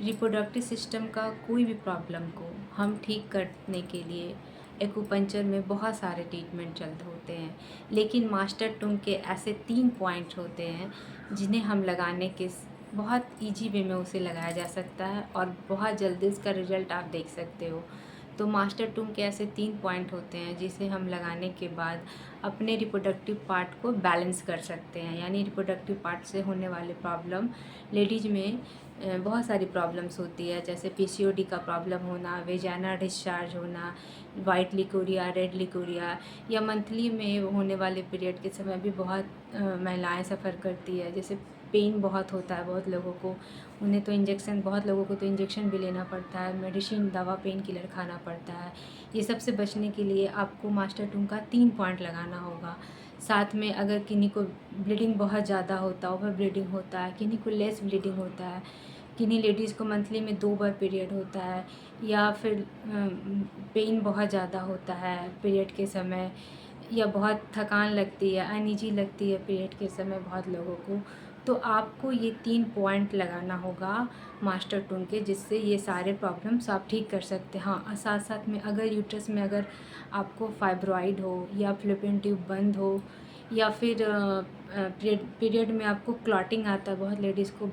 Reproductive system का कोई भी प्रॉब्लम को हम ठीक करने के लिए एक्यूपंक्चर में बहुत सारे ट्रीटमेंट चलते होते हैं, लेकिन मास्टर टंग के ऐसे 3 पॉइंट होते हैं जिन्हें हम लगाने के बहुत ईजी वे में उसे लगाया जा सकता है और बहुत जल्दी उसका रिजल्ट आप देख सकते हो। तो मास्टर टंग के ऐसे 3 पॉइंट होते हैं जिसे हम लगाने के बाद अपने रिप्रोडक्टिव पार्ट को बैलेंस कर सकते हैं। यानी रिप्रोडक्टिव पार्ट से होने वाले प्रॉब्लम लेडीज़ में बहुत सारी प्रॉब्लम्स होती है, जैसे पीसीओडी का प्रॉब्लम होना, वेजाइनल डिस्चार्ज होना, वाइट लिकोरिया, रेड लिकोरिया, या मंथली में होने वाले पीरियड के समय भी बहुत महिलाएं सफ़र करती है। जैसे पेन बहुत होता है बहुत लोगों को, उन्हें तो बहुत लोगों को तो इंजेक्शन भी लेना पड़ता है, मेडिसिन दवा पेन किलर खाना पड़ता है। ये सब से बचने के लिए आपको मास्टर टंग का 3 पॉइंट लगाना होगा। साथ में अगर किन्हीं को ब्लीडिंग बहुत ज़्यादा होता है, ओवर ब्लीडिंग होता है, किन्हीं को लेस ब्लीडिंग होता है, किन्हीं लेडीज़ को मंथली में 2 बार पीरियड होता है, या फिर पेन बहुत ज़्यादा होता है पीरियड के समय, या बहुत थकान लगती है, अनईजी लगती है पीरियड के समय बहुत लोगों को, तो आपको ये 3 पॉइंट लगाना होगा मास्टर टंग के, जिससे ये सारे प्रॉब्लम्स आप ठीक कर सकते हैं। हाँ, साथ साथ में अगर यूट्रस में अगर आपको फाइब्रॉइड हो, या फ्लोपियन ट्यूब बंद हो, या फिर पीरियड में आपको क्लॉटिंग आता है, बहुत लेडीज़ को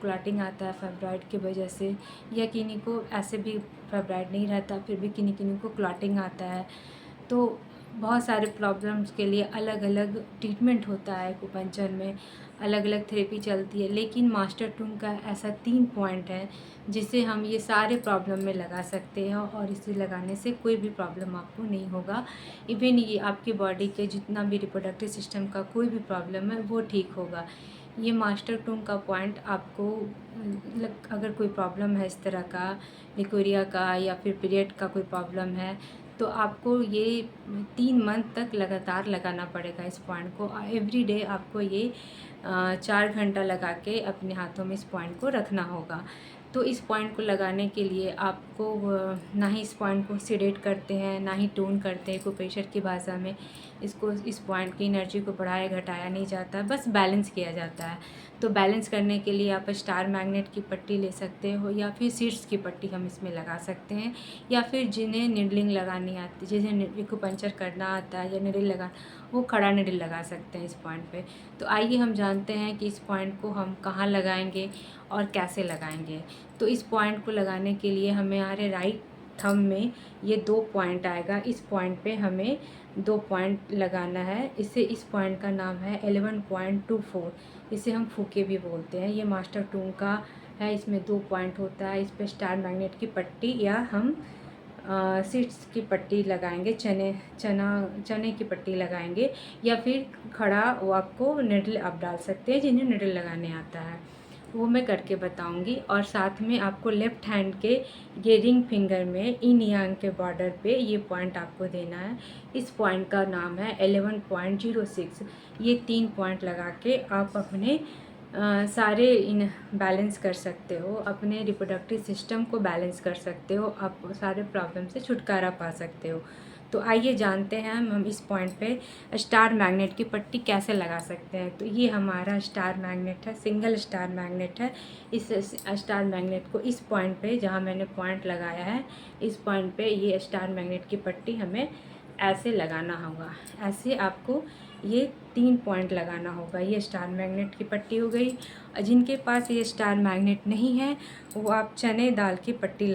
क्लॉटिंग आता है फाइब्रॉइड की वजह से, या किन्हीं को ऐसे भी फाइब्रॉइड नहीं रहता फिर भी किन्हीं किन्हीं को क्लॉटिंग आता है, तो बहुत सारे प्रॉब्लम्स के लिए अलग अलग ट्रीटमेंट होता है एक्यूपंक्चर में, अलग अलग थेरेपी चलती है। लेकिन मास्टर टंग का ऐसा 3 पॉइंट है जिसे हम ये सारे प्रॉब्लम में लगा सकते हैं, और इसे लगाने से कोई भी प्रॉब्लम आपको नहीं होगा। इवन ये आपकी बॉडी के जितना भी रिप्रोडक्टिव सिस्टम का कोई भी प्रॉब्लम है वो ठीक होगा। ये मास्टर टंग का पॉइंट आपको अगर कोई प्रॉब्लम है इस तरह का, लिकोरिया का या फिर पीरियड का कोई प्रॉब्लम है, तो आपको ये 3 मंथ तक लगातार लगाना पड़ेगा इस पॉइंट को। एवरी डे आपको ये 4 घंटा लगा के अपने हाथों में इस पॉइंट को रखना होगा। तो इस पॉइंट को लगाने के लिए आपको ना ही इस पॉइंट को सेडेट करते हैं, ना ही टोन करते हैं एक्यूप्रेशर की भाषा में। इस पॉइंट की एनर्जी को बढ़ाया घटाया नहीं जाता, बस बैलेंस किया जाता है। तो बैलेंस करने के लिए आप स्टार मैग्नेट की पट्टी ले सकते हो, या फिर सीड्स की पट्टी हम इसमें लगा सकते हैं, या फिर जिन्हें निडलिंग लगानी आती, जिन्हें एक्यूपंक्चर करना आता है या निडल लगा, वो खड़ा निडल लगा सकते हैं इस पॉइंट पे। तो आइए हम जानते हैं कि इस पॉइंट को हम कहाँ लगाएंगे और कैसे लगाएंगे। तो इस पॉइंट को लगाने के लिए हमारे राइट थंब में ये 2 पॉइंट आएगा, इस पॉइंट पे हमें 2 पॉइंट लगाना है। इस पॉइंट का नाम है 11.24, इसे हम फूके भी बोलते हैं। ये मास्टर टंग का है, इसमें 2 पॉइंट होता है। इस पर स्टार मैग्नेट की पट्टी या हम सीड्स की पट्टी लगाएंगे, चने की पट्टी लगाएंगे, या फिर खड़ा वो आपको निडल आप डाल सकते हैं जिन्हें निडल लगाने आता है, वो मैं करके बताऊंगी। और साथ में आपको लेफ़्ट हैंड के ये रिंग फिंगर में इन यांग के बॉर्डर पे ये पॉइंट आपको देना है। इस पॉइंट का नाम है 11.06। ये 3 पॉइंट लगा के आप अपने सारे इन बैलेंस कर सकते हो, अपने रिप्रोडक्टिव सिस्टम को बैलेंस कर सकते हो, आप सारे प्रॉब्लम से छुटकारा पा सकते हो। तो आइए जानते हैं हम इस पॉइंट पे स्टार मैग्नेट की पट्टी कैसे लगा सकते हैं। तो ये हमारा स्टार मैग्नेट है, सिंगल स्टार मैग्नेट है। इस स्टार मैग्नेट को इस पॉइंट पे जहाँ मैंने पॉइंट लगाया है, इस पॉइंट पे ये स्टार मैग्नेट की पट्टी हमें ऐसे लगाना होगा। ऐसे आपको ये 3 पॉइंट लगाना होगा। ये स्टार मैग्नेट की पट्टी हो गई। जिनके पास ये स्टार मैग्नेट नहीं है वो आप चने दाल की पट्टी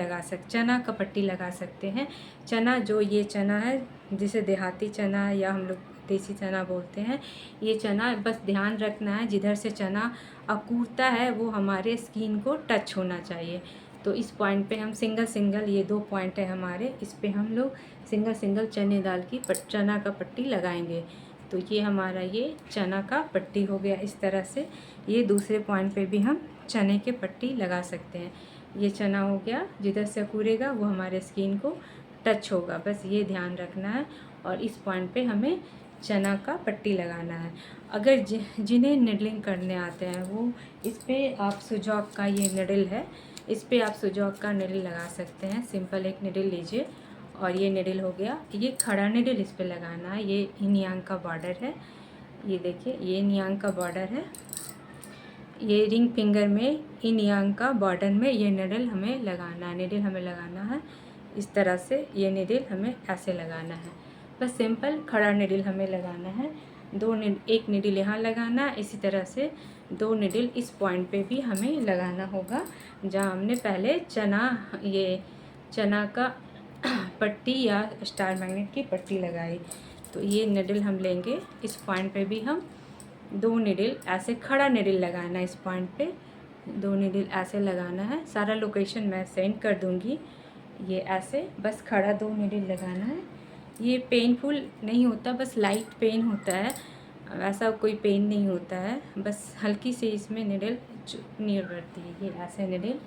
चना का पट्टी लगा सकते हैं। चना, जो ये चना है जिसे देहाती चना या हम लोग देसी चना बोलते हैं, ये चना बस ध्यान रखना है जिधर से चना अकूरता है वो हमारे स्किन को टच होना चाहिए। तो इस पॉइंट पे हम सिंगल ये 2 पॉइंट है हमारे, इस पे हम लोग सिंगल चना का पट्टी लगाएंगे। तो ये हमारा ये चना का पट्टी हो गया इस तरह से। ये दूसरे पॉइंट पे भी हम चने के पट्टी लगा सकते हैं। ये चना हो गया, जिधर से अकूरेगा वो हमारे स्किन को टच होगा, बस ये ध्यान रखना है। और इस पॉइंट पे हमें चना का पट्टी लगाना है। अगर जिन्हें निडलिंग करने आते हैं वो इस पर आप सुजॉक का ये निडल है, इस पर आप सुजॉक का निडल लगा सकते हैं। सिंपल एक निडल लीजिए और ये निडल हो गया। ये खड़ा निडल इस पे लगाना है। ये इन यांग का बॉर्डर है, ये देखिए ये इन यांग का बॉर्डर है। ये रिंग फिंगर में इन यांग का बॉर्डर में ये निडल हमें लगाना है। निडल हमें लगाना है इस तरह से, ये निडल हमें ऐसे लगाना है। बस सिंपल खड़ा निडल हमें लगाना है। एक निडल यहाँ लगाना है, इसी तरह से 2 निडल इस पॉइंट पे भी हमें लगाना होगा जहाँ हमने पहले चना का पट्टी या स्टार मैग्नेट की पट्टी लगाई। तो ये निडल हम लेंगे, इस पॉइंट पे भी हम 2 निडल ऐसे खड़ा निडल लगाना है। इस पॉइंट पे 2 निडल ऐसे लगाना है। सारा लोकेशन मैं सेंड कर दूँगी। ये ऐसे बस खड़ा 2 निडल लगाना है। ये पेनफुल नहीं होता, बस लाइट पेन होता है, ऐसा कोई पेन नहीं होता है, बस हल्की सी इसमें निडल चुभनी पड़ती है। ये ऐसे निडल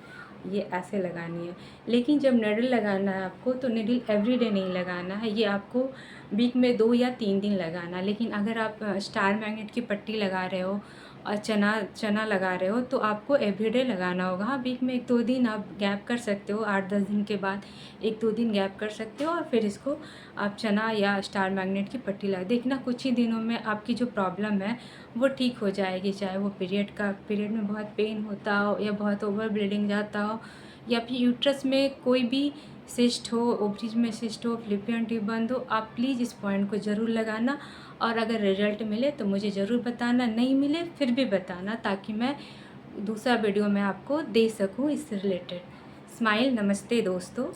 ये ऐसे लगानी है। लेकिन जब निडल लगाना है आपको, तो निडल एवरीडे नहीं लगाना है, ये आपको वीक में 2 या 3 दिन लगाना। लेकिन अगर आप स्टार मैग्नेट की पट्टी लगा रहे हो और चना लगा रहे हो तो आपको एवरीडे लगाना होगा। हाँ, वीक में 1-2 दिन आप गैप कर सकते हो, 8-10 दिन के बाद 1-2 दिन गैप कर सकते हो और फिर इसको आप चना या स्टार मैग्नेट की पट्टी लगा देखना। कुछ ही दिनों में आपकी जो प्रॉब्लम है वो ठीक हो जाएगी, चाहे वो पीरियड में बहुत पेन होता हो या बहुत ओवर ब्लीडिंग जाता हो या फिर यूट्रस में कोई भी सिस्ट हो, ओवरीज में सिस्ट हो, फ्लिपियन ट्यूब बंद हो। आप प्लीज़ इस पॉइंट को ज़रूर लगाना और अगर रिजल्ट मिले तो मुझे ज़रूर बताना, नहीं मिले फिर भी बताना, ताकि मैं दूसरा वीडियो मैं आपको दे सकूं इससे रिलेटेड। स्माइल, नमस्ते दोस्तों।